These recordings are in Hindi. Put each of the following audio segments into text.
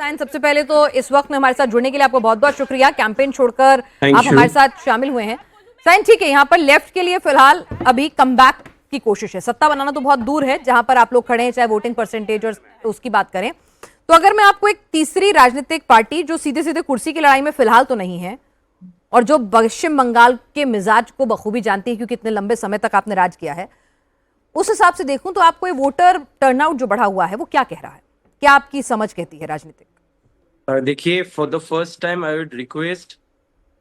साइन, सबसे पहले तो इस वक्त में हमारे साथ जुड़ने के लिए आपको बहुत बहुत शुक्रिया। कैंपेन छोड़कर आप हमारे साथ शामिल हुए हैं। साइन, ठीक है, यहाँ पर लेफ्ट के लिए फिलहाल अभी कमबैक की कोशिश है, सत्ता बनाना तो बहुत दूर है जहां पर आप लोग खड़े हैं, चाहे वोटिंग परसेंटेज और उसकी बात करें तो अगर मैं आपको एक तीसरी राजनीतिक पार्टी जो सीधे सीधे कुर्सी की लड़ाई में फिलहाल तो नहीं है और जो पश्चिम बंगाल के मिजाज को बखूबी जानती है क्योंकि इतने लंबे समय तक आपने राज किया है, उस हिसाब से देखूं तो आपको ये वोटर टर्नआउट जो बढ़ा हुआ है वो क्या कह रहा है, क्या आपकी समझ कहती है राजनीतिक? देखिए, for the first time I would request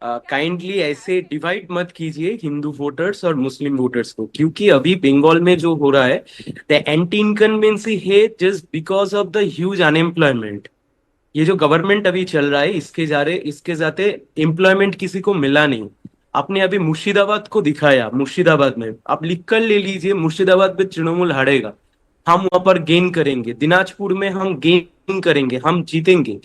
kindly ऐसे डिवाइड मत कीजिए हिंदू वोटर्स और मुस्लिम वोटर्स को, क्योंकि अभी बंगाल में जो हो रहा है द एंटी इनकम्बेंसी है just because of the huge unemployment. ये जो गवर्नमेंट अभी चल रहा है इसके जाते एम्प्लॉयमेंट किसी को मिला नहीं। आपने अभी मुर्शिदाबाद को दिखाया, मुर्शिदाबाद में आप लिख कर ले लीजिए, मुर्शिदाबाद में तृणमूल हारेगा, हम वहां पर गेन करेंगे। दिनाजपुर में हम गेन करेंगे, हम जीतेंगे।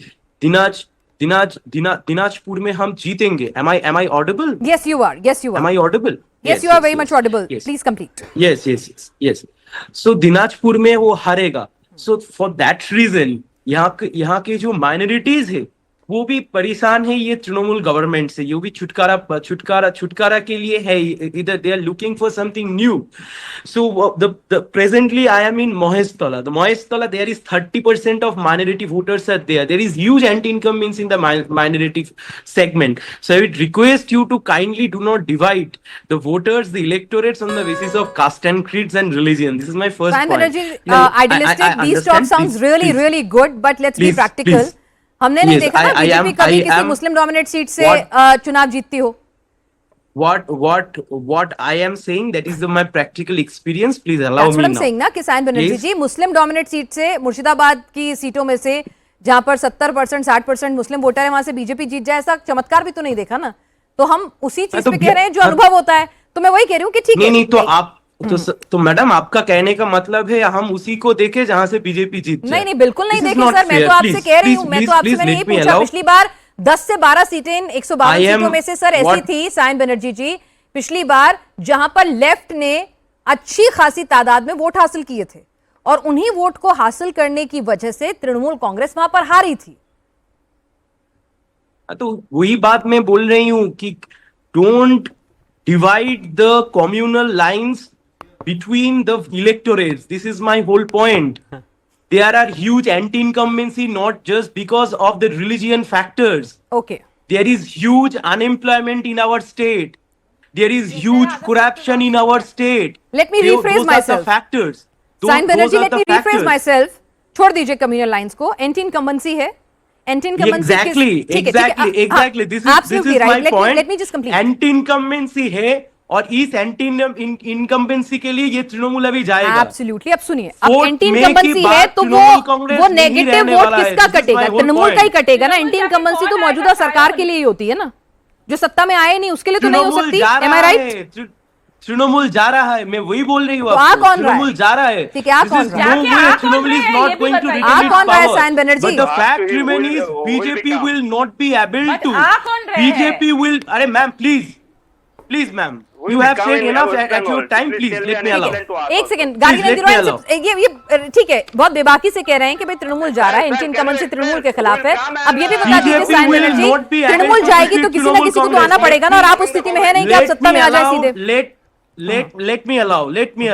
दिनाजपुर में हम जीतेंगे। Am I audible? Yes, you are. Yes, you are. Am I audible? Yes, you are very much audible. Please complete. Yes. So Dinajpur में वो हारेगा। So for that reason यहाँ के जो माइनॉरिटीज है वो भी परेशान है ये तृणमूल गवर्नमेंट से। ये भी छुटकारा के लिए है, इधर they are looking for something new. So the presently I am in Mohestala. The Mohestala, there is 30% of minority voters are there. There is huge anti-incumbents in the minority segment. So I would request you to kindly do not divide the voters, the electorates on the basis of caste and creeds and religion. This is my first point. Idealistic. These talk sounds really good, but let's be practical. हमने नहीं देखा ना बीजेपी कभी किसी मुस्लिम डोमिनेट सीट से चुनाव जीतती हो। What I am saying, that is my practical experience. Please allow me now. That's what I'm saying ना, किसान बनर्जी जी, मुस्लिम डोमिनेट सीट से मुर्शिदाबाद की सीटों में से जहां पर 70% 60% मुस्लिम वोटर है वहां से बीजेपी जीत जाए, ऐसा चमत्कार भी तो नहीं देखा ना। तो हम उसी चीज पे कह रहे हैं जो अनुभव होता है। तो मैं वही कह रही हूँ कि ठीक है। नहीं तो आप तो मैडम, आपका कहने का मतलब है हम उसी को देखें जहां से बीजेपी जीत जाए। नहीं बिल्कुल नहीं देखे सर, मैं तो आपसे कह रही हूँ, मैं तो आपसे मैंने यही पूछा। पिछली बार 10 से 12 सीटें 112 सीटों में से सर ऐसी थी सायन बनर्जी जी पिछली बार जहां पर लेफ्ट ने अच्छी खासी तादाद में वोट हासिल किए थे और उन्हीं वोट को हासिल करने की वजह से तृणमूल कांग्रेस वहां पर हारी थी। तो वही बात मैं बोल रही हूं कि don't divide the communal lines between the electorates. This is my whole point. There are huge anti-incumbency not just because of the religion factors. Okay. There is huge unemployment in our state. There is huge corruption in our state. Let me rephrase myself. Those are the factors. Sain Banerjee, let me rephrase myself. छोड़ दीजिए communal lines को. Anti-incumbency है. Exactly. This is my point. Let me just complete. Anti-incumbency है और इस एंटी इनकम्बेंसी के लिए ये तृणमूल अभी जाएगा। एब्सोल्युटली। अब सुनिए, अब एंटी इनकम्बेंसी है तो वो नेगेटिव वोट किसका कटेगा? तृणमूल का ही कटेगा ना। एंटी इनकम्बेंसी तो मौजूदा सरकार के लिए ही होती है ना, जो सत्ता में आए नहीं उसके लिए तो नहीं हो सकती। एम आई राइट? तृणमूल जा रहा है, मैं वही बोल रही हूँ। तृणमूल जा रहा है, ठीक है। Trinamool is not going to retain power, Sayan Banerjee. But the fact remains BJP will not be able to. BJP will, अरे ma'am please ma'am, you have said enough at your time. Please let me allow. एक सेकंड, ये ठीक है, बहुत बेबाकी से कह रहे हैं कि भाई तृणमूल जा रहा है, एंटी इनकम्बेंसी तृणमूल के खिलाफ है। अब ये भी बता दीजिए सायन बनर्जी, तृणमूल जाएगी तो किसी ना किसी को तो आना पड़ेगा ना, और आप उस स्थिति में है नहीं कि आप सत्ता में आ जाए सीधे। Let me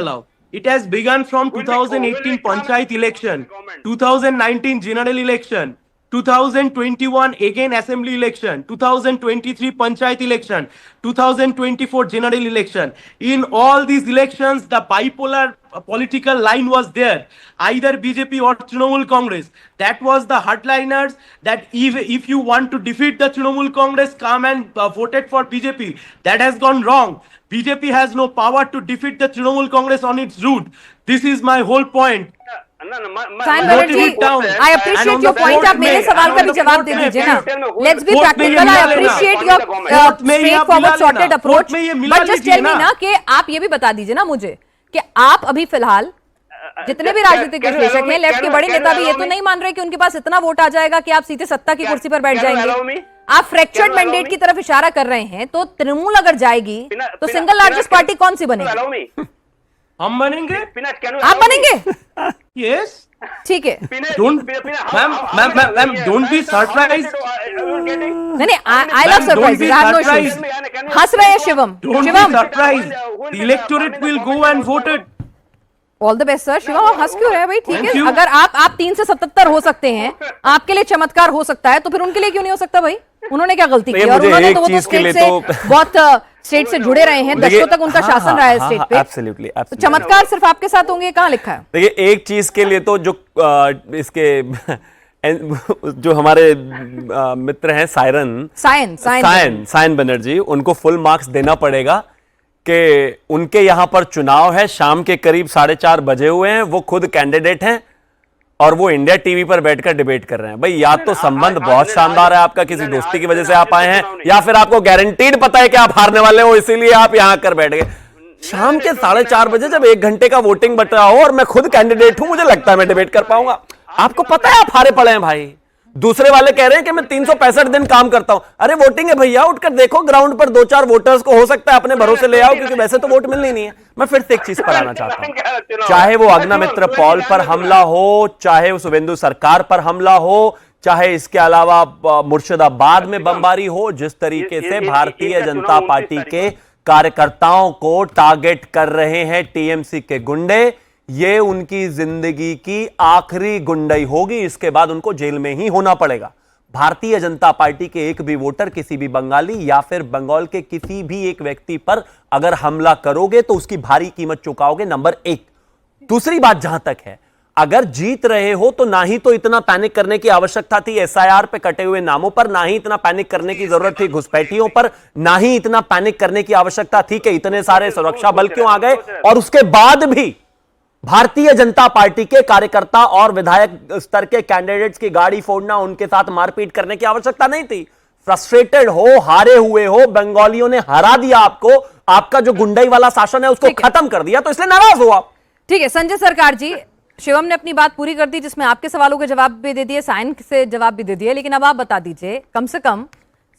allow. It has begun from 2018 Panchayat election, 2019 general election, 2021 again assembly election, 2023 panchayat election, 2024 general election. In all these elections the bipolar political line was there, either BJP or Trinamool Congress. That was the hardliners, that if you want to defeat the Trinamool Congress, come and voted for BJP. That has gone wrong. BJP has no power to defeat the Trinamool Congress on its route. This is my whole point. Sion Banerjee, I appreciate your point. आप मेरे सवाल का भी जवाब दे दीजिए ना। Let's be practical. I appreciate your straightforward sorted approach. But just tell me ना कि आप ये भी बता दीजिए ना मुझे कि आप अभी फिलहाल जितने भी राजनीतिक विश्लेषक हैं, लेफ्ट के बड़े नेता भी ये तो नहीं मान रहे कि उनके पास इतना वोट आ जाएगा कि आप सीधे सत्ता की कुर्सी पर बैठ जाएंगे। आप फ्रैक्चर्ड मैंडेट की तरफ इशारा कर रहे हैं, तो तृणमूल अगर जाएगी तो सिंगल लार्जेस्ट पार्टी कौन सी बनेगी? हम बनेंगे। आप बनेंगे? Yes. ठीक है, मैम डोंट बी सरप्राइज, नहीं आई लव सरप्राइज, हंस रहे हैं Shivam. Don't be Shivam surprise, the electorate will go and voted. All the best sir. Shivam आप हंस क्यों रहे हैं भाई? ठीक Thank है, you. अगर आप 3 से 77 हो सकते हैं, आपके लिए चमत्कार हो सकता है, तो फिर उनके लिए क्यों नहीं हो सकता भाई? उन्होंने क्या गलती की? और उन्होंने तो वो तो स्टेट से बहुत स्टेट से जुड़े रहे हैं, दशकों तक उनका शासन रहा है स्टेट पे। एब्सोल्युटली, तो चमत्कार सिर्फ आपके साथ होंगे, कहाँ लिखा है? देखिए एक चीज के लिए तो जो इसके जो हमारे मित्र हैं सायन बनर्जी, उनको फुल मार्क्स देना पड़ेगा कि उनके यहां पर चुनाव है, शाम के करीब 4:30 बजे हुए हैं, वो खुद कैंडिडेट हैं और वो इंडिया टीवी पर बैठकर डिबेट कर रहे हैं। भाई या तो संबंध बहुत शानदार है आपका, किसी दोस्ती की वजह से आप आए हैं, या फिर आपको गारंटीड पता है कि आप हारने वाले हो, इसीलिए आप यहां आकर बैठ गए। शाम के 4:30 बजे जब 1 घंटे का वोटिंग बट रहा हो और मैं खुद कैंडिडेट हूं, मुझे लगता है मैं डिबेट कर पाऊंगा। आपको पता है आप हारे पड़े हैं भाई। दूसरे वाले कह रहे हैं कि मैं 365 दिन काम करता हूं। अरे वोटिंग है भैया, उठकर देखो ग्राउंड पर 2-4 वोटर्स को हो सकता है अपने भरोसे ले आओ, क्योंकि वैसे तो वोट मिलनी नहीं है। मैं फिर से एक चीज पर आना चाहता हूं, चाहे वो अग्निमित्र पॉल पर हमला हो, चाहे वो शुभेंदु सरकार पर हमला हो, चाहे इसके अलावा मुर्शिदाबाद में बमबारी हो, जिस तरीके से भारतीय जनता पार्टी के कार्यकर्ताओं को टारगेट कर रहे हैं टीएमसी के गुंडे, ये उनकी जिंदगी की आखिरी गुंडई होगी। इसके बाद उनको जेल में ही होना पड़ेगा। भारतीय जनता पार्टी के एक भी वोटर, किसी भी बंगाली या फिर बंगाल के किसी भी एक व्यक्ति पर अगर हमला करोगे तो उसकी भारी कीमत चुकाओगे, नंबर 1। दूसरी बात जहां तक है, अगर जीत रहे हो तो ना ही तो इतना पैनिक करने की आवश्यकता थी एसआईआर पे कटे हुए नामों पर, ना ही इतना पैनिक करने की जरूरत थी घुसपैठियों पर, ना ही इतना पैनिक करने की आवश्यकता थी कि इतने सारे सुरक्षा बल क्यों आ गए। और उसके बाद भी भारतीय जनता पार्टी के कार्यकर्ता और विधायक स्तर के कैंडिडेट्स की गाड़ी फोड़ना, उनके साथ मारपीट करने की आवश्यकता नहीं थी। फ्रस्ट्रेटेड हो, हारे हुए हो, बंगालियों ने हरा दिया आपको, आपका जो गुंडई वाला शासन है उसको खत्म कर दिया, तो इसलिए नाराज हो आप। ठीक है संजय सरकार जी, शिवम ने अपनी बात पूरी कर दी, जिसमें आपके सवालों के जवाब भी दे दिए, सायन से जवाब भी दे दिए, लेकिन अब आप बता दीजिए, कम से कम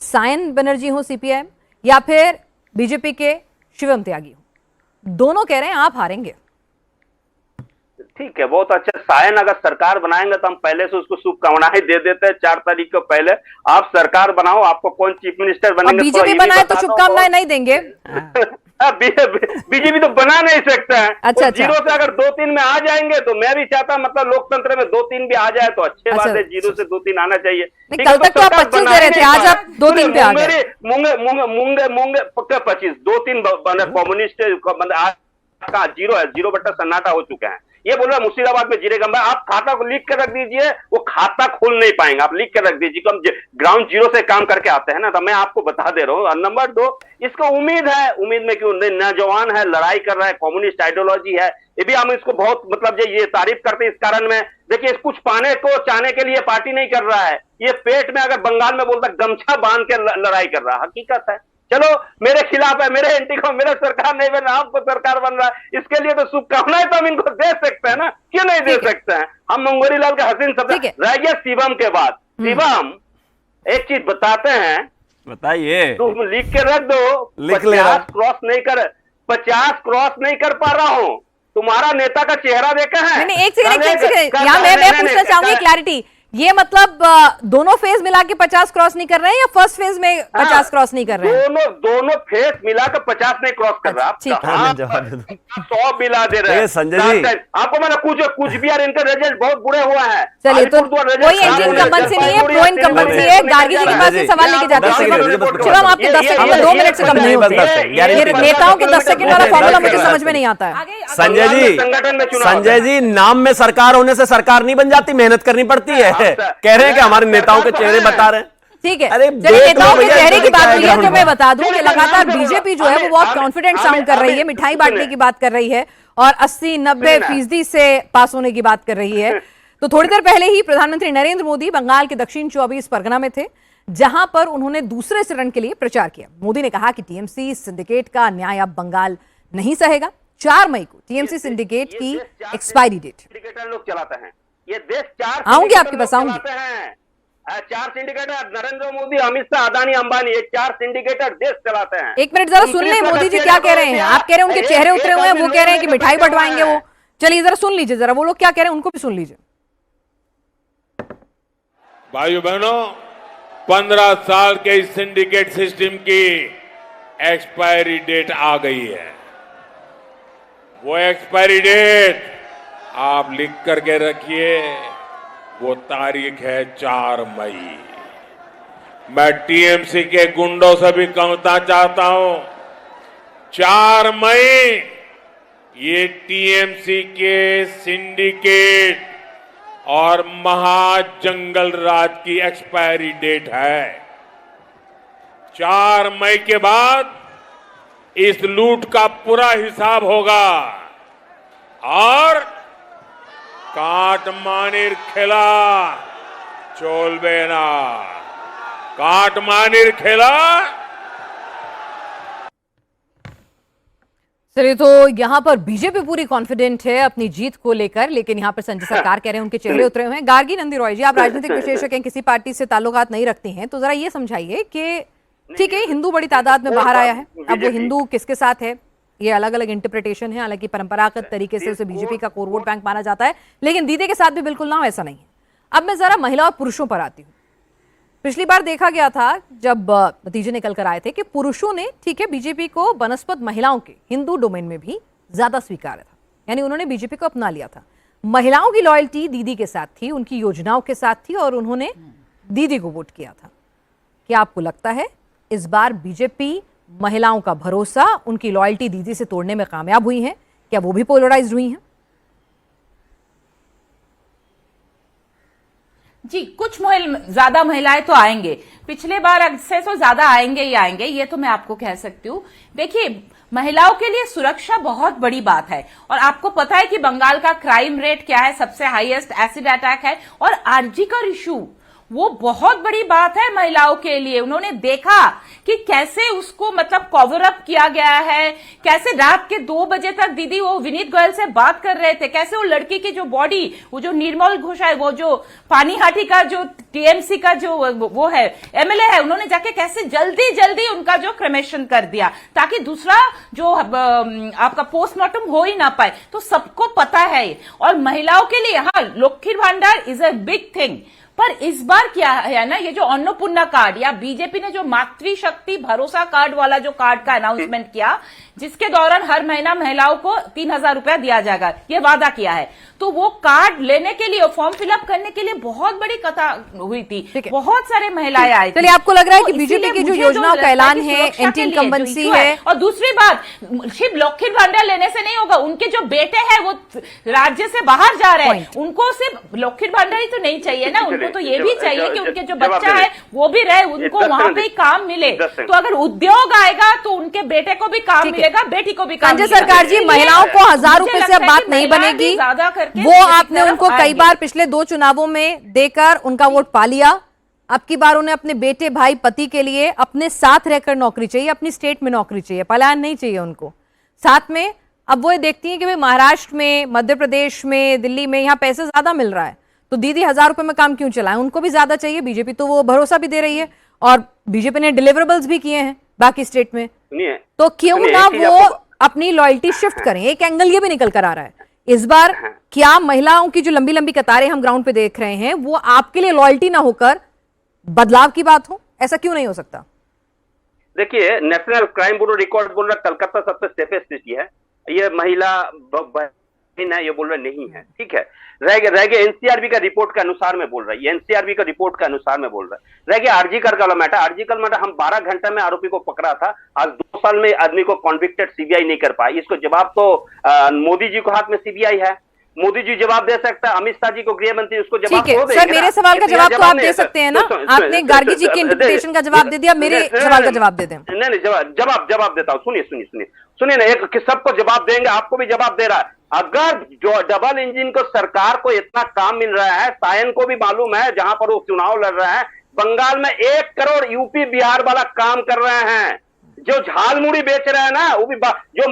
सायन बनर्जी हो सीपीआई या फिर बीजेपी के शिवम त्यागी हो, दोनों कह रहे हैं आप हारेंगे। ठीक है, बहुत अच्छा। सायन अगर सरकार बनाएंगे तो हम पहले से उसको शुभकामनाएं दे देते हैं। 4 तारीख को पहले आप सरकार बनाओ, आपको कौन चीफ मिनिस्टर बनेंगे, बीजेपी बनाए तो शुभकामनाएं नहीं देंगे। बीजेपी तो बना नहीं सकता है। अच्छा, जीरो से अगर 2-3 में आ जाएंगे तो मैं भी चाहता, मतलब लोकतंत्र में 2-3 भी आ जाए तो अच्छी बात है। 0 से 2-3 आना चाहिए। कल तक तो आप 25 दे रहे थे, आज आप 2-3 पे आ गए। मूंगे पक्का 25, 2-3 कम्युनिस्ट का 0 है, 0 बट्टा सन्नाटा हो चुके हैं। ये बोल रहा है मुर्शिदाबाद में जीरे गंभा, आप खाता को लिख कर रख दीजिए, वो खाता खोल नहीं पाएंगे, आप लिख कर रख दीजिए। हम ग्राउंड जीरो से काम करके आते हैं ना, तो मैं आपको बता दे रहा हूँ। नंबर 2, इसको उम्मीद है, उम्मीद में क्यों, नौजवान है, लड़ाई कर रहा है, कम्युनिस्ट आइडियोलॉजी है, ये भी हम इसको बहुत मतलब ये तारीफ करते हैं। इस कारण में देखिए, कुछ पाने को चाहने के लिए पार्टी नहीं कर रहा है, ये पेट में, अगर बंगाल में बोलता गमछा बांध के लड़ाई कर रहा है, हकीकत है। चलो मेरे खिलाफ है, मेरे एंटी को, मेरा सरकार नहीं बन रहा, आपको सरकार बन रहा है, इसके लिए तो शुभकामनाएं तो हम इनको दे सकते हैं ना, क्यों नहीं दे सकते हैं। हम मंगोरी लाल का हसीन शब्द रह गया शिवम के बाद। शिवम एक चीज बताते हैं, बताइए, तुम लिख के रख दो, 50 क्रॉस नहीं कर पा रहा हूं, तुम्हारा नेता का चेहरा देखा है? नहीं, एक सेकंड, यहाँ मैं पूछना चाहूंगी क्लैरिटी, ये मतलब दोनों फेज मिला के 50 क्रॉस नहीं कर रहे हैं या फर्स्ट फेज में 50 क्रॉस नहीं कर रहे हैं? दोनों फेज मिलाकर 50 नहीं क्रॉस कर रहा। ठीक है, 100 मिला दे रहे हैं संजय जी। आपको मैंने कुछ भी यार, इनका रिजल्ट बहुत बुरे हुआ है। चलिए, तो कोई एंटी इनकम्बेंसी नहीं है, प्रो इनकम्बेंसी है। गार्गी जी के पास से सवाल लेके जाते हैं। शिवम आपके 10 सेकंड, 2 मिनट से कम नहीं होते। नेताओं के 10 सेकंड वाला फॉर्मूला मुझे समझ में नहीं आता है। संजय जी, नाम में सरकार होने से सरकार नहीं बन जाती, मेहनत करनी पड़ती है। कह रहे हैं कि हमारे नेताओं के चेहरे बता रहे हैं। ठीक है, चलिए नेताओं के चेहरे की बात हुई है, तो मैं बता दूं कि लगातार बीजेपी जो है वो बहुत कॉन्फिडेंट साउंड कर रही है, मिठाई बांटने की बात कर रही है और 80-90% से पास होने की बात कर रही है। तो थोड़ी देर पहले ही प्रधानमंत्री नरेंद्र मोदी बंगाल के दक्षिण 24 परगना में थे, जहां पर उन्होंने दूसरे चरण के लिए प्रचार किया। मोदी ने कहा कि टीएमसी सिंडिकेट का अन्याय अब बंगाल नहीं सहेगा। 4 मई को टीएमसी सिंडिकेट की एक्सपायरी डेट। लोग चलाते हैं ये देश, 4 आऊंगी आपके पास, आऊंगी। 4 सिंडिकेटर, नरेंद्र मोदी, अमित शाह, अदानी, अंबानी, ये 4 सिंडिकेटर देश चलाते हैं। एक मिनट जरा सुन ले, मोदी जी क्या कह रहे हैं। आप कह रहे हैं उनके चेहरे उतरे हुए हैं, वो कह रहे हैं कि मिठाई बंटवाएंगे वो। चलिए जरा सुन लीजिए, जरा वो लोग क्या कह रहे हैं उनको भी सुन लीजिए। भाइयों बहनों, 15 साल के इस सिंडिकेट सिस्टम की एक्सपायरी डेट आ गई है। वो एक्सपायरी डेट आप लिख करके रखिए, वो तारीख है 4 मई। मैं टीएमसी के गुंडों से भी कहना चाहता हूं, 4 मई ये टीएमसी के सिंडिकेट और महाजंगल राज की एक्सपायरी डेट है। 4 मई के बाद इस लूट का पूरा हिसाब होगा और काटमानिर खेला चोलबेना, काटमानिर खेला। चलिए, तो यहां पर बीजेपी पूरी कॉन्फिडेंट है अपनी जीत को लेकर, लेकिन यहां पर संजय सरकार कह रहे हैं उनके चेहरे उतरे हुए हैं। गार्गी नंदी रॉय जी, आप राजनीतिक विशेषज्ञ हैं, किसी पार्टी से ताल्लुकात नहीं रखती हैं, तो जरा ये समझाइए कि ठीक है, हिंदू बड़ी तादाद में बाहर आया है, अब वो हिंदू किसके साथ है ये अलग अलग इंटरप्रिटेशन है। हालांकि परंपरागत तरीके से उसे बीजेपी का कोर वोट बैंक माना जाता है, लेकिन दीदी के साथ भी बिल्कुल ना हो ऐसा नहीं है। अब मैं जरा महिला और पुरुषों पर आती हूँ। पिछली बार देखा गया था जब नतीजे निकल कर आए थे कि पुरुषों ने ठीक है बीजेपी को बनस्पत महिलाओं के हिंदू डोमेन में भी ज्यादा स्वीकारा था, यानी उन्होंने बीजेपी को अपना लिया था। महिलाओं की लॉयल्टी दीदी के साथ थी, उनकी योजनाओं के साथ थी और उन्होंने दीदी को वोट किया था। क्या आपको लगता है इस बार बीजेपी महिलाओं का भरोसा, उनकी लॉयल्टी दीदी से तोड़ने में कामयाब हुई है? क्या वो भी पोलराइज्ड हुई हैं? जी, कुछ ज्यादा महिलाएं तो आएंगे, पिछले बार से तो ज्यादा आएंगे ही आएंगे, ये तो मैं आपको कह सकती हूँ। देखिए, महिलाओं के लिए सुरक्षा बहुत बड़ी बात है और आपको पता है कि बंगाल का क्राइम रेट क्या है, सबसे हाईएस्ट एसिड अटैक है, और आरजी का इशू वो बहुत बड़ी बात है महिलाओं के लिए। उन्होंने देखा कि कैसे उसको मतलब कवर अप किया गया है, कैसे रात के 2 बजे तक दीदी वो विनीत गोयल से बात कर रहे थे, कैसे वो लड़की की जो बॉडी, वो जो निर्मल घोष है, वो जो पानीहाटी का जो टीएमसी का जो वो है एमएलए है, उन्होंने जाके कैसे जल्दी जल्दी उनका जो क्रेमेशन कर दिया ताकि दूसरा जो आपका पोस्टमार्टम हो ही ना पाए। तो सबको पता है, और महिलाओं के लिए हाँ, लक्ष्मी भांडार इज अ बिग थिंग। पर इस बार क्या है ना, ये जो अन्नपूर्णा कार्ड या बीजेपी ने जो मातृशक्ति भरोसा कार्ड वाला जो कार्ड का अनाउंसमेंट किया, जिसके दौरान हर महीना महिलाओं को 3,000 रुपया दिया जाएगा, ये वादा किया है, तो वो कार्ड लेने के लिए, फॉर्म फिलअप करने के लिए बहुत बड़ी कथा हुई थी, बहुत सारे महिलाएं आई। चलिए, आपको लग रहा है कि बीजेपी की जो योजनाओं का ऐलान है, एंटी इनकम्बेंसी है, और दूसरी बात सिर्फ लक्ष्मी भांडार लेने से नहीं होगा, उनके जो बेटे हैं वो राज्य से बाहर जा रहे हैं, उनको सिर्फ लक्ष्मी भांडार ही तो नहीं चाहिए ना, उनको तो ये भी चाहिए कि उनके जो बच्चा है वो भी रहे, उनको वहां पे काम मिले। तो अगर उद्योग आएगा तो उनके बेटे को भी काम मिलेगा, बेटी को भी काम मिलेगा। संजय सरकार जी, महिलाओं को 1,000 रुपए से अब बात नहीं बनेगी, वो आपने उनको कई बार पिछले 2 चुनावों में देकर उनका वोट पा लिया। अब की बार उन्हें अपने बेटे, भाई, पति के लिए अपने साथ रहकर नौकरी चाहिए, अपनी स्टेट में नौकरी चाहिए, पलायन नहीं चाहिए उनको। साथ में अब वो देखती हैं कि भाई महाराष्ट्र में, मध्य प्रदेश में, दिल्ली में यहाँ पैसे ज्यादा मिल रहा है, तो दीदी 1,000 रुपए में काम क्यों चलाएं? उनको भी ज्यादा चाहिए। बीजेपी तो वो भरोसा भी दे रही है और बीजेपी ने डिलीवरेबल्स भी किए हैं बाकी स्टेट में, तो क्यों ना वो अपनी लॉयल्टी शिफ्ट करें? एक एंगल ये भी निकल कर आ रहा है इस बार, क्या महिलाओं की जो लंबी लंबी कतारें हम ग्राउंड पे देख रहे हैं वो आपके लिए लॉयल्टी ना होकर बदलाव की बात हो? ऐसा क्यों नहीं हो सकता? देखिए, नेशनल क्राइम ब्यूरो रिकॉर्ड बोल रहा है कलकत्ता सबसे सेफेस्ट सिटी है, ये महिला है, ये बोल रहे नहीं है, ठीक है। रह गया एनसीआरबी का रिपोर्ट के अनुसार में बोल रहा है, एनसीआरबी का रिपोर्ट के अनुसार में बोल रहा है। रह गया आरजीकर का मैटर, आरजीकर मैटर हम 12 घंटे में आरोपी को पकड़ा था, आज 2 साल में आदमी को कॉन्विक्टेड सीबीआई नहीं कर पाई। इसको जवाब तो मोदी जी को हाथ में सीबीआई है, मोदी जी जवाब दे सकता है, अमित शाह जी को गृह मंत्री उसको जवाब ठीक है। सर, मेरे सवाल का जवाब तो आप दे सकते हैं ना, आपने गार्गी जी की इंटरप्रिटेशन का जवाब दे दिया, मेरे सवाल का जवाब दे दें। नहीं, जवाब देता हूँ, सुनिए ना, एक सबको जवाब देंगे, आपको भी जवाब दे रहा है। अगर जो डबल इंजन को सरकार को इतना काम मिल रहा है, सायन को भी मालूम है जहां पर वो चुनाव लड़ रहा है, बंगाल में 1 करोड़ यूपी बिहार वाला काम कर रहे हैं, जो झाल मुड़ी बेच रहा है ना, वो भी जो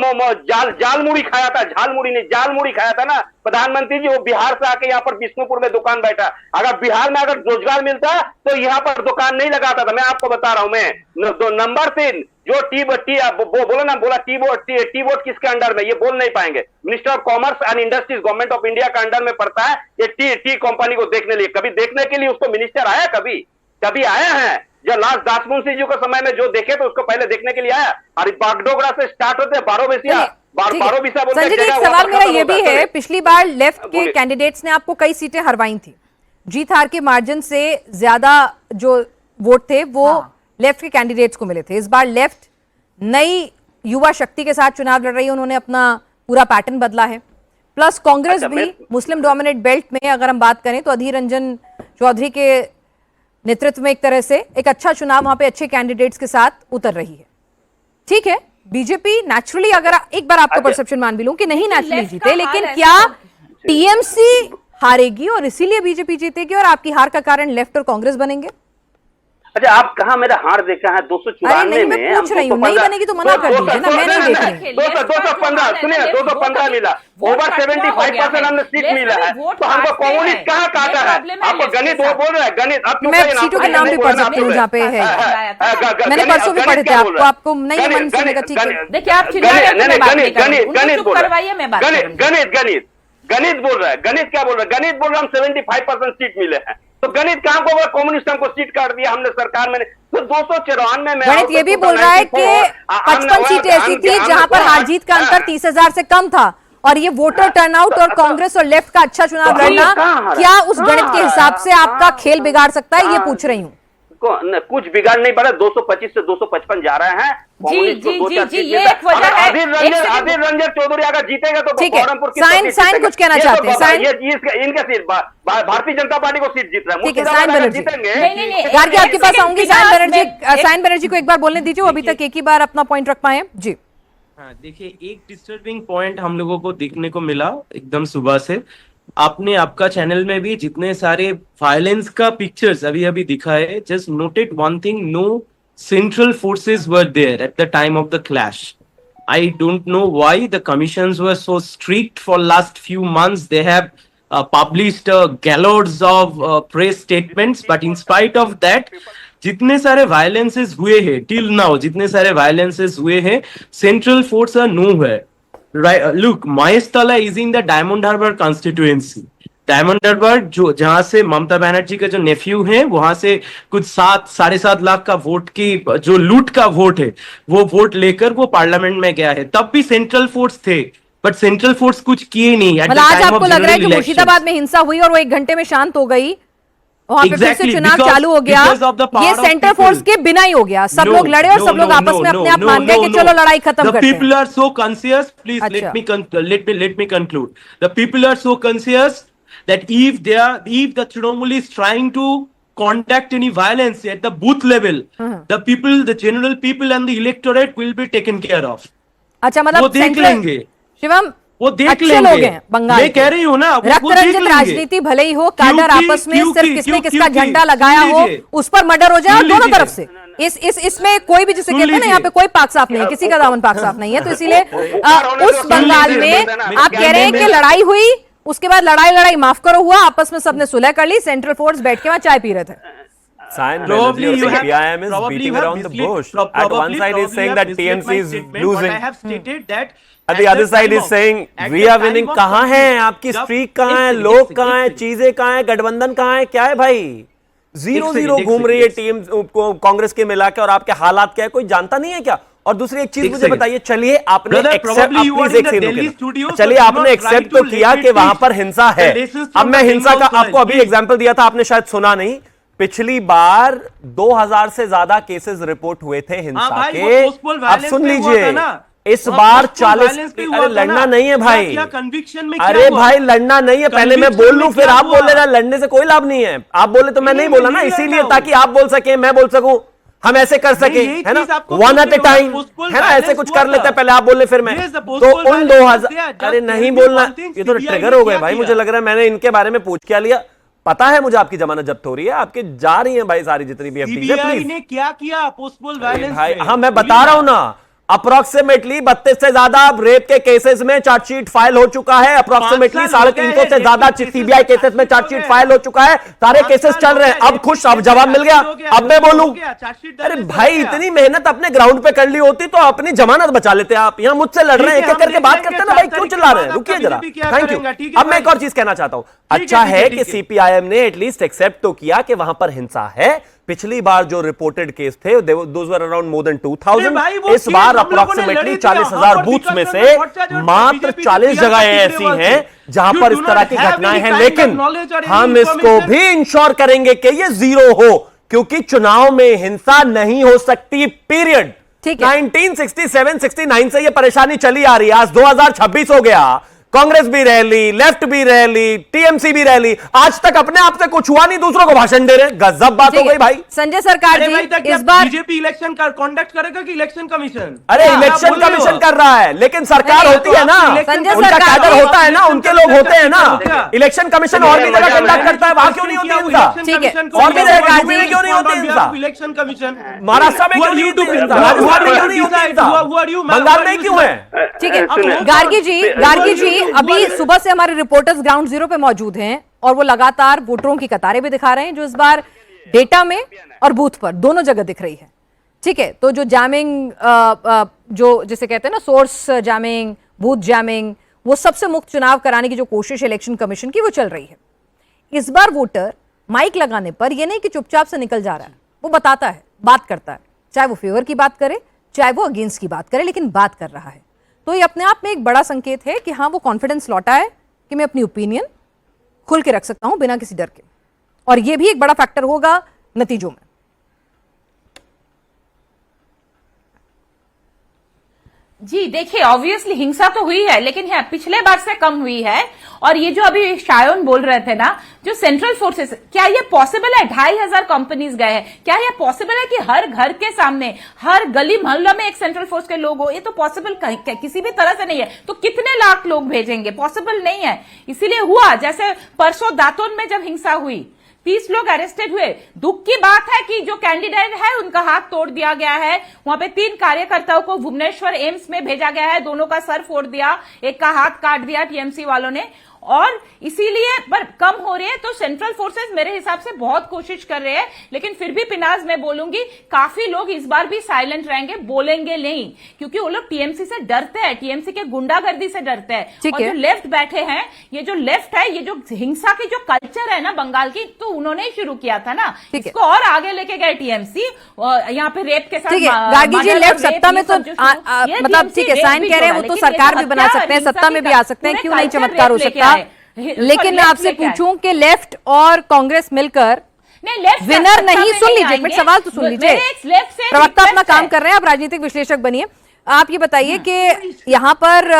जाल मुड़ी खाया था, झाल मुड़ी नहीं, जाल मुड़ी खाया था ना प्रधानमंत्री जी, वो बिहार से आके यहाँ पर विष्णुपुर में दुकान बैठा। अगर बिहार में अगर रोजगार मिलता तो यहाँ पर दुकान नहीं लगाता था। मैं आपको बता रहा हूं। मैं नंबर 3 जो बोला टी बोर्ड किसके अंडर में, ये बोल नहीं पाएंगे। Minister of commerce and industries government of India का अंडर में पड़ता है ये टी कंपनी को देखने लिए। कभी देखने के लिए उसको मिनिस्टर आया? कभी आया है? जो लास्ट दासमुंशी जी के समय में जो देखे तो उसको पहले देखने के लिए आया। अरे बागडोगरा से स्टार्ट होते हैं 12 बेसिया बोलते संजय जी, एक सवाल मेरा ये भी है, पिछली बार लेफ्ट के कैंडिडेट्स ने आपको कई सीटें हरवाई थी, जीत हार के मार्जिन से ज्यादा जो वोट थे वो लेफ्ट के कैंडिडेट्स को मिले थे। इस बार लेफ्ट नई युवा शक्ति के साथ चुनाव लड़ रही है, उन्होंने अपना पूरा पैटर्न बदला है, प्लस कांग्रेस भी मुस्लिम डोमिनेट बेल्ट में अगर हम बात करें तो अधीर रंजन चौधरी के नेतृत्व में एक तरह से एक अच्छा चुनाव वहां पे अच्छे कैंडिडेट्स के साथ उतर रही है। ठीक है, बीजेपी नेचुरली, अगर एक बार आपका परसेप्शन मान भी लूं कि नहीं नेचुरली जीते, लेकिन क्या टीएमसी हारेगी और इसीलिए बीजेपी जीतेगी और आपकी हार का कारण लेफ्ट और कांग्रेस बनेंगे? अच्छा, आप कहाँ मेरा हार देखा है? 294 में मैं पूछ रही हूँ, नहीं बनेगी तो मना कर दीजिए ना, मैं नहीं देख रही। 215 सुनिए, 215 मिला, ओवर 75% हमने सीट मिला है, तो हमको कम्युनिस्ट कहाँ काटा है? आपको गणित वो बोल रहा है, गणित आप मैं सीटों के नाम भी पढ़ सकती हूँ जहाँ पे है, मैंने परसों भी पढ़े थे, आपको नहीं मन सुनेगा, ठीक है। देखिए आप गणित बोल रहा है। गणित क्या बोल रहा है? गणित बोल रहा है हम 75% सीट मिले हैं, तो गणित कहां को कम्युनिस्ट हमको सीट काट दिया हमने सरकार में। तो 294 में गणित ये भी बोल रहा है कि 55 सीटें ऐसी थी जहां पर हार जीत का अंतर 30,000 से कम था और ये वोटर टर्नआउट और कांग्रेस और लेफ्ट का अच्छा चुनाव लड़ना क्या उस गणित के हिसाब से आपका खेल बिगाड़ सकता है, ये पूछ रही हूँ। कुछ बिगाड़ नहीं पड़ा, 225 से 255 जा रहे हैं। जी, ये एक वजह है। अधीर रंजन चौधरी अगर जीतेगा तो ठीक है, साइन कुछ कहना चाहते हैं, साइन इनका सीट भारतीय जनता पार्टी को सीट जीत रहा है। ठीक है, साइन बनर्जी जीतेंगे। गार्गी आपके पास आऊंगी। साइन बनर्जी को एक बार बोलने दीजिए, अभी तक एक ही बार अपना पॉइंट रख पाए जी। हाँ, देखिए, एक डिस्टर्बिंग पॉइंट हम लोगों को देखने को मिला एकदम सुबह से। आपने आपका चैनल में भी जितने सारे वायलेंस का पिक्चर्स अभी अभी दिखाए, just noted one thing, no central forces were there at the time of the clash. I don't know why the commissions were so strict for last few months. They have published gallows of press statements, but in spite of that, जितने सारे violences हुए हैं till now, जितने सारे violences हुए हैं, central force are nowhere. Right? Look, Mahestala is in the Diamond Harbour constituency. Diamond Harbour जो जहां से ममता बनर्जी का जो नेफ्यू है वहां से कुछ 7-7.5 लाख का वोट की जो लूट का वोट है वो वोट लेकर वो पार्लियामेंट में गया है। तब भी सेंट्रल फोर्स थे, बट सेंट्रल फोर्स कुछ किए नहीं। मतलब आज आपको लग रहा है कि मुर्शिदाबाद में हिंसा हुई और वो 1 घंटे में शांत हो गई, वहां पे फिर से चुनाव चालू हो गया, ये सेंट्रल फोर्स के बिना ही हो गया, सब लोग लड़े और सब लोग आपस में अपने आप मान गए कि चलो लड़ाई खत्म करते हैं। People are so conscious, please let me conclude. The people are so conscious that if the Trinamool is trying to conduct any violence at the booth level, the people, the general people and the electorate will be taken care of. अच्छा, मतलब वो देख लेंगे शिवम, वो देख अच्छे लेंगे। लोग हैं बंगाल, मैं कह रही हूँ ना, रक्त रंजित राजनीति भले ही हो, कैडर आपस में सिर्फ किसने किसका झंडा लगाया हो उस पर मर्डर हो जाए दोनों तरफ से, इसमें कोई भी जिसे कहते हैं ना, यहाँ पे कोई पाक साफ नहीं है, किसी का दामन पाक साफ नहीं है। तो इसीलिए उस बंगाल में आप कह रहे हैं कि लड़ाई हुई, उसके बाद लड़ाई माफ करो हुआ, आपस में सबने सुलह कर ली, सेंट्रल फोर्स बैठ के वहां चाय पी रहे थे। Probably PIM is beating around the bush. At one side is saying that TMC is losing. I have stated that at the other side is saying we are winning. कहाँ है आपकी स्ट्रीक, कहाँ है लोग, कहाँ है चीजें, कहाँ है गठबंधन, कहाँ है, क्या है भाई? 0-0 घूम रही है टीम कांग्रेस के मिला के, और आपके हालात क्या है कोई जानता नहीं है क्या? और दूसरी एक चीज मुझे बताइए, चलिए आपने एक्सेप्ट तो किया कि वहां पर हिंसा है। अब मैं हिंसा का आपको अभी एग्जांपल दिया था, आपने शायद सुना नहीं। पिछली बार 2000 से ज्यादा केसेस रिपोर्ट हुए थे हिंसा के। अब सुन लीजिए, इस बार 40, अरे लड़ना नहीं है भाई, अरे भाई लड़ना नहीं है, पहले मैं बोल लूं फिर आप बोल लेना, लड़ने से कोई लाभ नहीं है। आप बोले तो मैं नहीं बोला ना, इसीलिए ताकि आप बोल सके, मैं बोल सकूं, हम ऐसे कर सके, है ना, 1 at a टाइम, है ना, ऐसे कुछ कर लेते हैं, पहले आप बोले फिर मैं। तो उन 2000, अरे नहीं बोलना, ये तो ट्रिगर हो गए भाई, मुझे लग रहा है मैंने इनके बारे में पूछ क्या लिया। पता है मुझे आपकी जमानत जब्त हो रही है, आपके जा रही है भाई सारी जितनी भी एफडी है। सीबीआई ने क्या किया पोस्टपोल वायलेंस भाई पे? हाँ मैं बता रहा हूं ना, अप्रोक्सीमेटली 32 से ज्यादा रेप के केसेस में चार्जशीट फाइल हो चुका है, अप्रोक्सीमेटली 350 से ज्यादा सीबीआई केसेस में चार्जशीट फाइल हो चुका है, सारे केसेस चल रहे हैं। अब खुश, अब जवाब मिल गया, अब मैं बोलूं। अरे भाई इतनी मेहनत अपने ग्राउंड पे कर ली होती तो अपनी जमानत बचा लेते आप। यहाँ मुझसे लड़ रहे हैं, एक एक करके बात करते ना भाई, क्यों चिल्ला रहे हैं? रुकिए जरा, थैंक यू। अब मैं एक और चीज कहना चाहता हूं, अच्छा है कि सीपीआईएम ने एटलीस्ट एक्सेप्ट तो किया कि वहां पर हिंसा है। पिछली बार जो रिपोर्टेड केस थे those were around more than 2000, इस बार अप्रोक्सीमेटली 40,000 बूथ में से मात्र 40 जगह ऐसी हैं जहां पर इस तरह की घटनाएं हैं। लेकिन हम इसको भी इंश्योर करेंगे कि ये जीरो हो, क्योंकि चुनाव में हिंसा नहीं हो सकती, पीरियड। 1967-69 से ये परेशानी चली आ रही है, आज 2026 हो गया, कांग्रेस भी रह ली, लेफ्ट भी रह ली, टीएमसी भी रह ली, आज तक अपने आप से कुछ हुआ नहीं, दूसरों को भाषण दे रहे। गजब बात हो गई भाई। संजय सरकार जी, इस बार बीजेपी इलेक्शन का कंडक्ट करेगा कि इलेक्शन कमीशन? अरे इलेक्शन कमीशन कर रहा है, लेकिन सरकार होती है ना, उनका कैडर होता है ना, उनके लोग होते हैं ना। इलेक्शन कमीशन और भी जगह कंडक्ट करता है, वहां क्यों नहीं होती हिंसा? ठीक है, और भी जगह यूपी में क्यों नहीं होती हिंसा? इलेक्शन कमीशन महाराष्ट्र में क्यों नहीं होती हिंसा? राजस्थान में क्यों नहीं होती हिंसा? बंगाल में क्यों है? ठीक है गार्गी जी, अभी सुबह से हमारे रिपोर्टर्स ग्राउंड जीरो पे मौजूद हैं और वो लगातार वोटरों की कतारें भी दिखा रहे हैं, जो इस बार डेटा में और बूथ पर दोनों जगह दिख रही है। ठीक है, तो जो जैमिंग, जो जिसे कहते हैं ना सोर्स जैमिंग, बूथ जैमिंग, वो सबसे मुक्त चुनाव कराने की जो कोशिश इलेक्शन कमीशन की वो चल रही है। इस बार वोटर माइक लगाने पर यह नहीं कि चुपचाप से निकल जा रहा है, वो बताता है, बात करता है, चाहे वो फेवर की बात करे चाहे वो अगेंस्ट की बात करे, लेकिन बात कर रहा है। तो ये अपने आप में एक बड़ा संकेत है कि हाँ वो कॉन्फिडेंस लौटा है कि मैं अपनी ओपिनियन खुल के रख सकता हूं बिना किसी डर के, और ये भी एक बड़ा फैक्टर होगा नतीजों में। जी देखिए, ऑब्वियसली हिंसा तो हुई है, लेकिन है पिछले बार से कम हुई है। और ये जो अभी शायन बोल रहे थे ना, जो सेंट्रल फोर्सेस, क्या ये पॉसिबल है? 2,500 कंपनीज गए हैं, क्या ये पॉसिबल है कि हर घर के सामने, हर गली मोहल्ला में एक सेंट्रल फोर्स के लोग हो? ये तो पॉसिबल किसी भी तरह से नहीं है। तो कितने लाख लोग भेजेंगे? पॉसिबल नहीं है। इसीलिए हुआ, जैसे परसों दातोन में जब हिंसा हुई, 30 लोग अरेस्टेड हुए। दुख की बात है कि जो कैंडिडेट है उनका हाथ तोड़ दिया गया है। वहां पे 3 कार्यकर्ताओं को भुवनेश्वर एम्स में भेजा गया है, दोनों का सर फोड़ दिया, एक का हाथ काट दिया टीएमसी वालों ने। और इसीलिए पर कम हो रही है। तो सेंट्रल फोर्सेस मेरे हिसाब से बहुत कोशिश कर रहे हैं, लेकिन फिर भी पिनाज मैं बोलूंगी काफी लोग इस बार भी साइलेंट रहेंगे, बोलेंगे नहीं, क्योंकि वो लोग टीएमसी से डरते हैं, टीएमसी के गुंडागर्दी से डरते हैं। और जो लेफ्ट बैठे हैं, ये जो लेफ्ट है, ये जो हिंसा की जो कल्चर है ना बंगाल की, तो उन्होंने ही शुरू किया था ना, इसको और आगे लेके गए टीएमसी। यहाँ पे रेप के साथ गार्गी जी, लेफ्ट सत्ता में तो मतलब ठीक है, साइन कह रहे हैं, वो तो सरकार भी बना सकते हैं, सत्ता में भी आ सकते हैं, क्यों नहीं चमत्कार हो सकता। लेकिन मैं आपसे पूछूं कि लेफ्ट और कांग्रेस मिलकर विनर नहीं, सुन लीजिए एक मिनट, सवाल तो सुन लीजिए, प्रवक्ता अपना काम कर रहे हैं, आप राजनीतिक विश्लेषक बनिए। आप ये बताइए कि यहाँ पर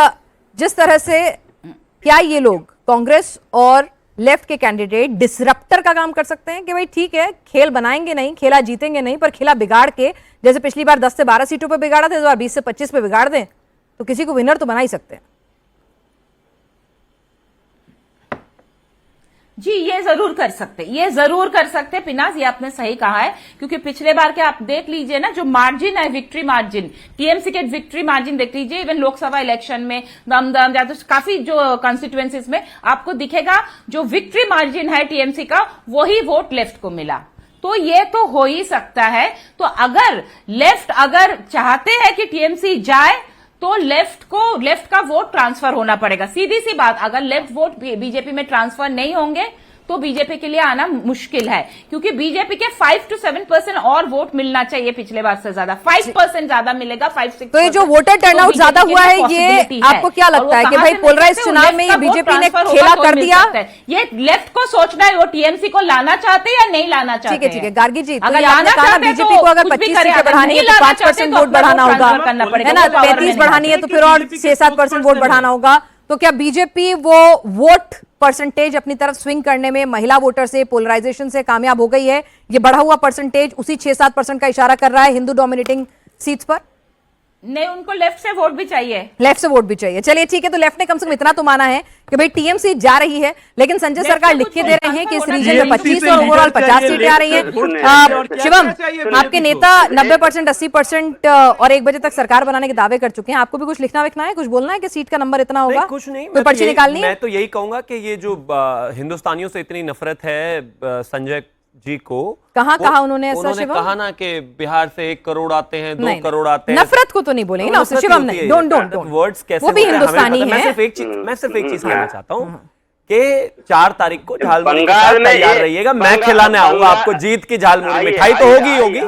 जिस तरह से क्या ये लोग कांग्रेस और लेफ्ट के कैंडिडेट डिसरप्टर का काम कर सकते हैं कि भाई ठीक है, खेल बनाएंगे नहीं, खेला जीतेंगे नहीं, पर खेला बिगाड़ के, जैसे पिछली बार 10 से 12 सीटों पर बिगाड़ा था, इस बार 20 से 25 पे बिगाड़ दें, तो किसी को विनर तो बना ही सकते हैं। जी ये जरूर कर सकते, ये जरूर कर सकते पिनाज, ये आपने सही कहा है, क्योंकि पिछले बार के आप देख लीजिए ना, जो मार्जिन है, विक्ट्री मार्जिन, टीएमसी के विक्ट्री मार्जिन देख लीजिए, इवन लोकसभा इलेक्शन में दमदम या तो काफी जो कॉन्स्टिट्यूएंसीज में आपको दिखेगा, जो विक्ट्री मार्जिन है टीएमसी का, वही वोट लेफ्ट को मिला। तो ये तो हो ही सकता है। तो अगर लेफ्ट अगर चाहते हैं कि टीएमसी जाए, तो लेफ्ट का वोट ट्रांसफर होना पड़ेगा, सीधी सी बात। अगर लेफ्ट वोट बीजेपी में ट्रांसफर नहीं होंगे तो बीजेपी के लिए आना मुश्किल है, क्योंकि बीजेपी के 5 to 7% और वोट मिलना चाहिए पिछले बार से ज्यादा, 5% ज्यादा मिलेगा, 5-6%। तो ये जो वोटर टर्नआउट ज्यादा हुआ है, ये आपको क्या लगता है कि भाई पोलराइज चुनाव में ये बीजेपी ने खेला कर दिया? ये लेफ्ट को सोचना है, वो टीएमसी को लाना चाहते हैं या नहीं लाना चाहते? ठीक है गार्गी जी, अगर लाना चाहते हैं बीजेपी को अगर 25 सीटें बढ़ानी है तो 5% वोट बढ़ाना होगा, है ना, 33 बढ़ानी है तो फिर और 6-7% वोट बढ़ाना होगा। तो क्या बीजेपी वो वोट परसेंटेज अपनी तरफ स्विंग करने में महिला वोटर से, पोलराइजेशन से कामयाब हो गई है? ये बढ़ा हुआ परसेंटेज उसी 6-7% का इशारा कर रहा है हिंदू डोमिनेटिंग सीट्स पर? नहीं, उनको लेफ्ट से वोट भी चाहिए। लेफ्ट से वोट भी चाहिए, चलिए ठीक है। तो लेफ्ट ने कम से कम इतना तो माना है कि भाई टीएमसी जा रही है, लेकिन संजय सरकार लिख के दे रहे हैं कि इस रीजन में 25 और ओवरऑल 50 सीटें आ रही हैं। शिवम, आपके नेता 90%, 80% और 1 बजे तक सरकार बनाने के दावे कर चुके हैं। आपको भी कुछ लिखना विखना है, कुछ बोलना है कि सीट का नंबर इतना होगा? कुछ नहीं, कोई पर्ची निकालनी है? मैं तो यही कहूंगा कि ये जो हिंदुस्तानियों से इतनी नफरत है संजय जी को, कहा उन्होंने ऐसा? उन्होंने कहा ना कि बिहार से 1 करोड़ आते हैं, 2 करोड़ आते हैं। नफरत को तो नहीं बोलेंगे ना शिवम ने, डोंट वर्ड्स कैसे, वो भी हिंदुस्तानी है। मैं सिर्फ एक चीज कहना चाहता हूँ कि 4 तारीख को झालमुड़ी के साथ तैयार रहिएगा, मैं खिलाने आऊंगा आपको जीत की झालमुड़ी। मिठाई तो होगी।